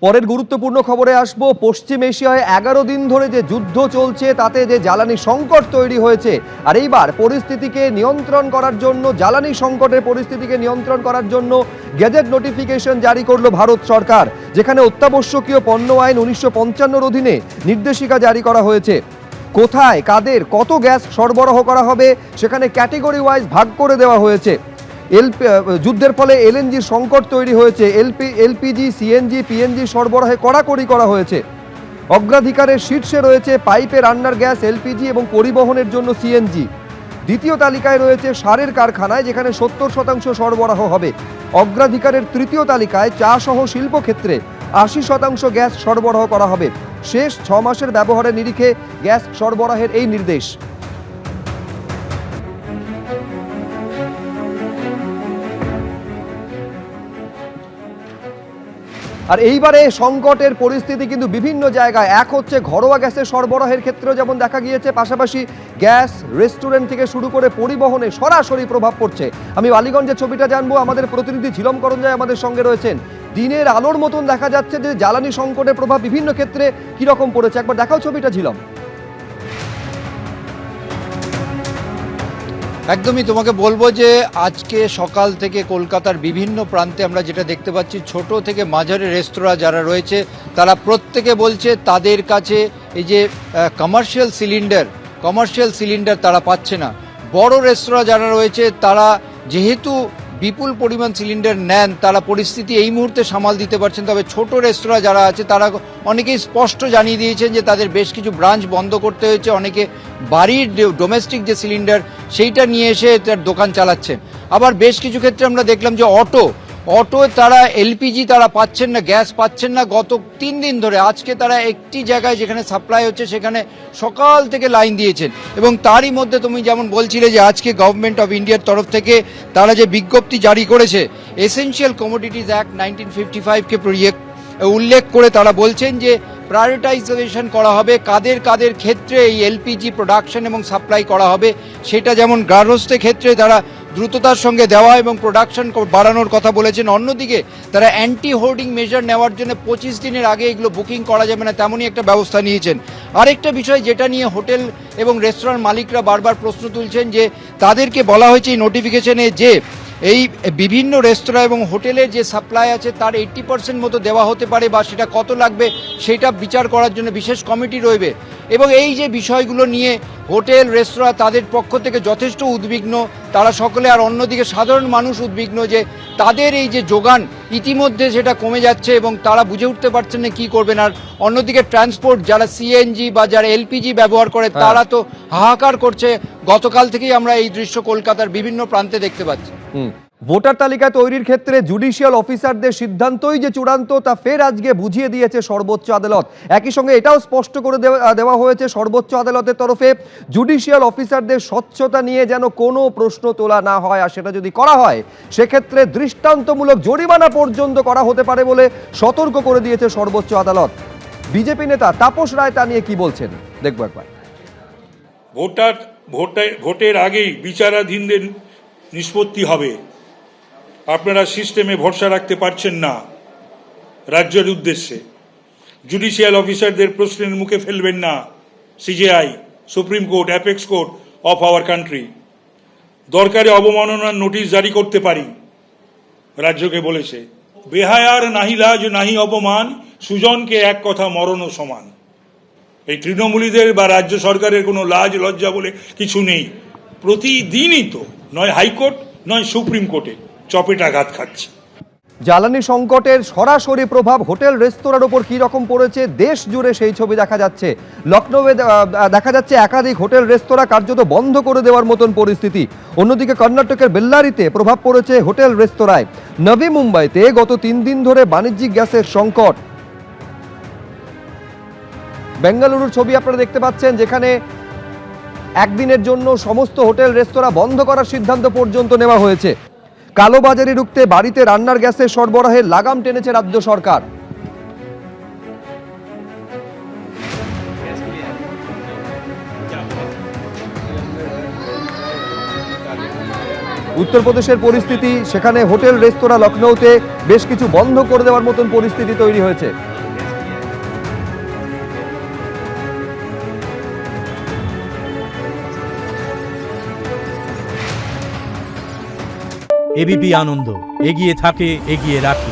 পরের গুরুত্বপূর্ণ খবরে আসব। পশ্চিম এশিয়ায় 11 দিন ধরে যে যুদ্ধ চলছে তাতে যে জ্বালানি সংকট তৈরি হয়েছে, আর এইবার পরিস্থিতিকে নিয়ন্ত্রণ করার জন্য, জ্বালানি সংকটের পরিস্থিতিকে নিয়ন্ত্রণ করার জন্য গেজেট নোটিফিকেশন জারি করলো ভারত সরকার, যেখানে অত্যাবশ্যকীয় পণ্য আইন 1955 অধীনে নির্দেশিকা জারি করা হয়েছে। কোথায়, কাদের, কত গ্যাস সরবরাহ করা হবে সেখানে ক্যাটেগরি ওয়াইজ ভাগ করে দেওয়া হয়েছে। যুদ্ধের ফলে এলএনজির সংকট তৈরি হয়েছে। এলপিজি, সিএনজি, পিএনজি সরবরাহে কড়াকড়ি করা হয়েছে। অগ্রাধিকারের শীর্ষে রয়েছে পাইপে রান্নার গ্যাস, এলপিজি এবং পরিবহনের জন্য সিএনজি। দ্বিতীয় তালিকায় রয়েছে সারের কারখানায়, যেখানে 70% সরবরাহ হবে। অগ্রাধিকারের তৃতীয় তালিকায় চা সহ শিল্পক্ষেত্রে 80% গ্যাস সরবরাহ করা হবে। শেষ 6 মাসের ব্যবহারের নিরিখে গ্যাস সরবরাহের এই নির্দেশ। আর এইবারে সংকটের পরিস্থিতি কিন্তু বিভিন্ন জায়গায়। এক হচ্ছে ঘরোয়া গ্যাসের সরবরাহের ক্ষেত্রেও যেমন দেখা গিয়েছে, পাশাপাশি গ্যাস, রেস্টুরেন্ট থেকে শুরু করে পরিবহনে সরাসরি প্রভাব পড়ছে। আমি বালিগঞ্জের ছবিটা জানবো, আমাদের প্রতিনিধি ঝিলম করঞ্জাই আমাদের সঙ্গে রয়েছেন। দিনের আলোর মতন দেখা যাচ্ছে যে জ্বালানি সংকটের প্রভাব বিভিন্ন ক্ষেত্রে কিরকম পড়েছে, একবার দেখাও ছবিটা ঝিলম। একদমই তোমাকে বলবো যে আজকে সকাল থেকে কলকাতার বিভিন্ন প্রান্তে আমরা যেটা দেখতে পাচ্ছি, ছোট থেকে মাঝারি রেস্তোরাঁ যারা রয়েছে তারা প্রত্যেকে বলছে তাদের কাছে এই যে কমার্শিয়াল সিলিন্ডার তারা পাচ্ছে না। বড় রেস্তোরাঁ যারা রয়েছে তারা যেহেতু বিপুল পরিমাণ সিলিন্ডার নেন, তারা পরিস্থিতি এই মুহূর্তে সামাল দিতে পারছেন। তবে ছোট রেস্তোরাঁ যারা আছে তারা অনেকেই স্পষ্ট জানিয়ে দিয়েছেন যে তাদের বেশ কিছু ব্রাঞ্চ বন্ধ করতে হয়েছে। অনেকে বাড়ির ডোমেস্টিক যে সিলিন্ডার সেইটা নিয়ে এসে তার দোকান চালাচ্ছেন। আবার বেশ কিছু ক্ষেত্রে আমরা দেখলাম যে অটো তারা এলপিজি তারা পাচ্ছেন না, গ্যাস পাচ্ছেন না গত 3 দিন ধরে। আজকে তারা একটি জায়গায় যেখানে সাপ্লাই হচ্ছে সেখানে সকাল থেকে লাইন দিয়েছেন। এবং তারই মধ্যে তুমি যেমন বলছিলে যে আজকে গভর্নমেন্ট অফ ইন্ডিয়ার তরফ থেকে তারা যে বিজ্ঞপ্তি জারি করেছে, এসেনশিয়াল কমোডিটিজ অ্যাক্ট 1955কে উল্লেখ করে তারা বলছেন যে প্রায়োরিটাইজেশন করা হবে, কাদের কাদের ক্ষেত্রে এই এলপিজি প্রোডাকশন এবং সাপ্লাই করা হবে। সেটা যেমন গার্হস্থ্যের ক্ষেত্রে তারা দ্রুততার সঙ্গে দেওয়া এবং প্রোডাকশন বাড়ানোর কথা বলেছেন। অন্যদিকে তারা অ্যান্টি হোর্ডিং মেজার নেওয়ার জন্য 25 দিনের আগে এগুলো বুকিং করা যাবে না, তেমনই একটা ব্যবস্থা নিয়েছেন। আরেকটা বিষয় যেটা নিয়ে হোটেল এবং রেস্তোরাঁর মালিকরা বারবার প্রশ্ন তুলছেন, যে তাদেরকে বলা হয়েছে এই নোটিফিকেশনে যে এই বিভিন্ন রেস্তোরাঁ এবং হোটেলের যে সাপ্লাই আছে তার 80% মতো দেওয়া হতে পারে, বা সেটা কত লাগবে সেটা বিচার করার জন্য বিশেষ কমিটি রয়েছে। এবং এই যে বিষয়গুলো নিয়ে হোটেল রেস্তোরাঁ তাদের পক্ষ থেকে যথেষ্ট উদ্বিগ্ন তারা সকলে। আর অন্যদিকে সাধারণ মানুষ উদ্বিগ্ন যে তাদের এই যে যোগান ইতিমধ্যে সেটা কমে যাচ্ছে এবং তারা বুঝে উঠতে পারছেন না কী করবেন। আর অন্যদিকে ট্রান্সপোর্ট যারা সিএনজি বা যারা এলপিজি ব্যবহার করে তারা তো হাহাকার করছে। গতকাল থেকেই আমরা এই দৃশ্য কলকাতার বিভিন্ন প্রান্তে দেখতে পাচ্ছি। ভোটার তালিকা তৈরির ক্ষেত্রে জুডিশিয়াল অফিসারদের সিদ্ধান্তই যে চূড়ান্ত, তা ফের আজকে বুঝিয়ে দিয়েছে সর্বোচ্চ আদালত। একই সঙ্গে এটাও স্পষ্ট করে দেওয়া হয়েছে সর্বোচ্চ আদালতের তরফে, জুডিশিয়াল অফিসারদের স্বচ্ছতা নিয়ে যেন কোনো প্রশ্ন তোলা না হয়, আর সেটা যদি করা হয় সেক্ষেত্রে দৃষ্টান্তমূলক জরিমানা পর্যন্ত করা হতে পারে বলে সতর্ক করে দিয়েছে সর্বোচ্চ আদালত। বিজেপি নেতা তাপস রায় তা নিয়ে কি বলছেন দেখবো একবার। ভোটের আগেই বিচারাধীনদের নিষ্পত্তি হবে। আপনারা সিস্টেমে ভরসা রাখতে পারছেন না রাজ্যের উদ্দেশ্যে। জুডিশিয়াল অফিসারদের প্রশ্নের মুখে ফেলবেন না CJI, supreme court, apex court of our country. দরকারে অবমাননার নোটিশ জারি করতে পারি, রাজ্যকে বলেছে। বেহায়ার নাহি লাজ নাহি অপমান, সুজনকে এক কথা মরণও সমান। এই তৃণমূলীদের বা রাজ্য সরকারের কোনো লাজ লজ্জা বলে কিছু নেই। প্রতিদিনই তো নয় হাইকোর্ট নয় সুপ্রিম কোর্টে চপেটাঘাত খাচ্ছে। জ্বালানি সংকটের সরাসরি প্রভাব হোটেল রেস্তোরাঁর উপর কি রকম পড়েছে দেশ জুড়ে সেই ছবি দেখা যাচ্ছে। লখনৌয়ে দেখা যাচ্ছে একাধিক হোটেল রেস্তোরাঁ কার্যত বন্ধ করে দেওয়ার মতন পরিস্থিতি। অন্যদিকে কর্ণাটকের বেল্লারিতে প্রভাব পড়েছে হোটেল রেস্তোরাঁয়। নবী মুম্বাইতে গত 3 দিন ধরে বাণিজ্যিক গ্যাসের সংকট। বেঙ্গালুরুর ছবি আপনারা দেখতে পাচ্ছেন, যেখানে একদিনের জন্য সমস্ত হোটেল রেস্তোরাঁ বন্ধ করার সিদ্ধান্ত পর্যন্ত নেওয়া হয়েছে। কালোবাজারি রুখতে বাড়িতে রান্নার গ্যাসের সরবরাহের লাগাম টেনেছে রাজ্য সরকার। উত্তরপ্রদেশের পরিস্থিতি, সেখানে হোটেল রেস্তোরাঁ লখনৌতে বেশ কিছু বন্ধ করে দেওয়ার মতন পরিস্থিতি তৈরি হয়েছে। এবিপি আনন্দ, এগিয়ে থাকে, এগিয়ে রাখে।